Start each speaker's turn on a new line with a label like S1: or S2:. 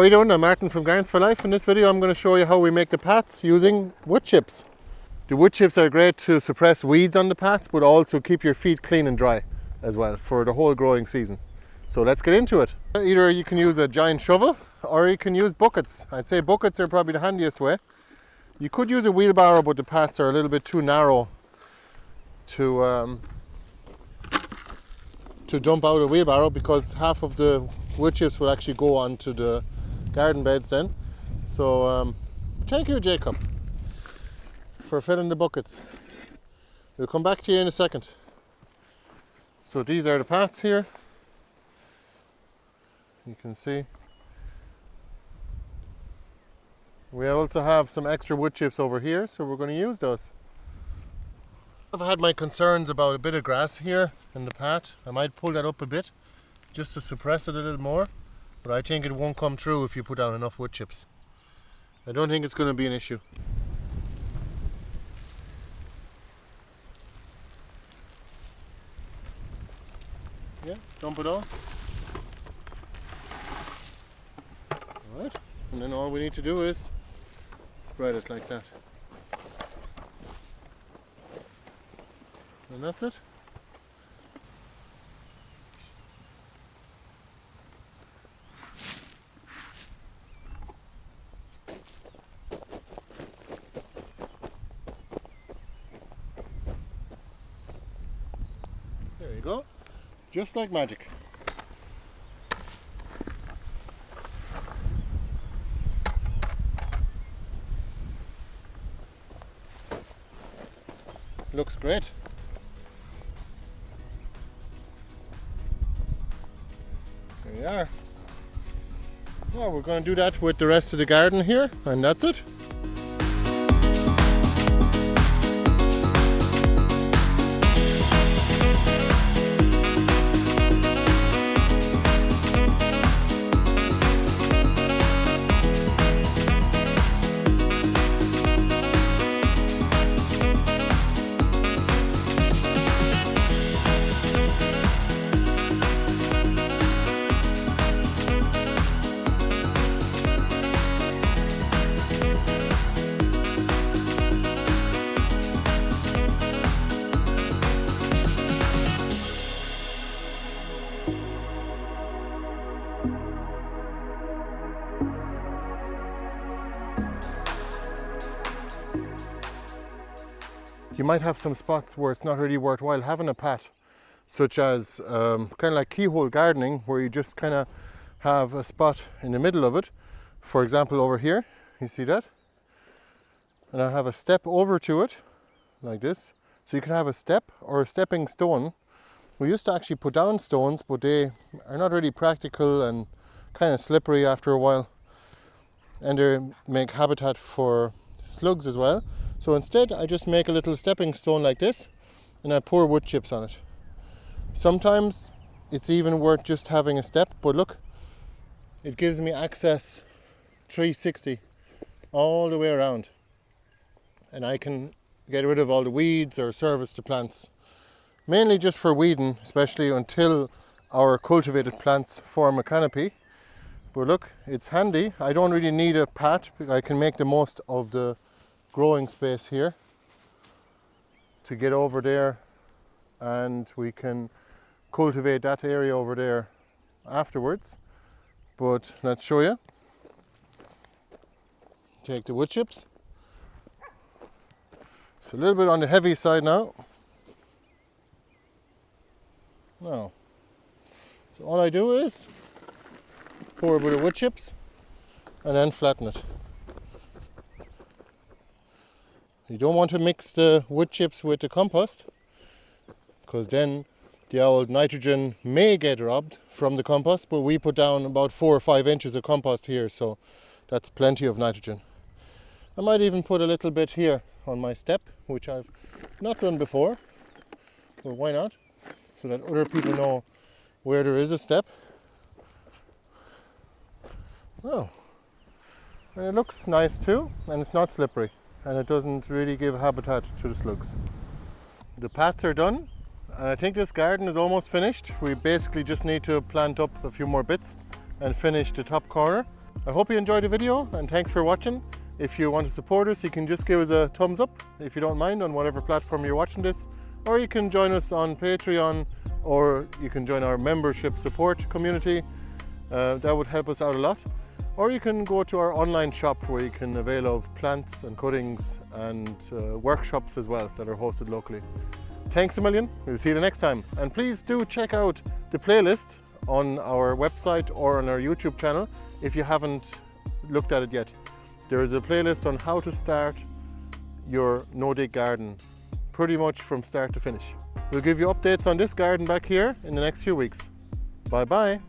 S1: How are you doing? I'm Martin from Gardens for Life. In this video I'm going to show you how we make the paths using wood chips. The wood chips are great to suppress weeds on the paths, but also keep your feet clean and dry as well for the whole growing season. So let's get into it. Either you can use a giant shovel or you can use buckets. I'd say buckets are probably the handiest way. You could use a wheelbarrow, but the paths are a little bit too narrow to dump out a wheelbarrow, because half of the wood chips will actually go onto the garden beds then. So thank you, Jacob, for filling the buckets. We'll come back to you in a second. So these are the paths here. You can see. We also have some extra wood chips over here, so we're going to use those. I've had my concerns about a bit of grass here in the path. I might pull that up a bit just to suppress it a little more, but I think it won't come through if you put down enough wood chips. I don't think it's going to be an issue. Yeah, dump it all. Alright, and then all we need to do is spread it like that. And that's it. There you go. Just like magic. Looks great. There we are. Well, we're going to do that with the rest of the garden here, and that's it. You might have some spots where it's not really worthwhile having a path, such as kind of like keyhole gardening, where you just kind of have a spot in the middle of it. For example, over here, you see that? And I have a step over to it, like this. So you can have a step or a stepping stone. We used to actually put down stones, but they are not really practical and kind of slippery after a while. And they make habitat for slugs as well. So instead I just make a little stepping stone like this, and I pour wood chips on it. Sometimes it's even worth just having a step, but look, it gives me access 360 all the way around, and I can get rid of all the weeds or service the plants, mainly just for weeding, especially until our cultivated plants form a canopy. But look, it's handy. I don't really need a path, because I can make the most of the growing space here to get over there, and we can cultivate that area over there afterwards. But let's show you. Take the wood chips. It's a little bit on the heavy side now. So all I do is pour a bit of wood chips and then flatten it. You don't want to mix the wood chips with the compost, because then the old nitrogen may get robbed from the compost, but we put down about 4 or 5 inches of compost here, so that's plenty of nitrogen. I might even put a little bit here on my step, which I've not done before, but why not? So that other people know where there is a step. Oh, and it looks nice too, and it's not slippery, and it doesn't really give habitat to the slugs. The paths are done, and I think this garden is almost finished. We basically just need to plant up a few more bits and finish the top corner. I hope you enjoyed the video, and thanks for watching. If you want to support us, you can just give us a thumbs up if you don't mind on whatever platform you're watching this, or you can join us on Patreon, or you can join our membership support community. That would help us out a lot. Or you can go to our online shop where you can avail of plants and cuttings and workshops as well that are hosted locally. Thanks a million. We'll see you the next time. And please do check out the playlist on our website or on our YouTube channel if you haven't looked at it yet. There is a playlist on how to start your no-dig garden, pretty much from start to finish. We'll give you updates on this garden back here in the next few weeks. Bye bye.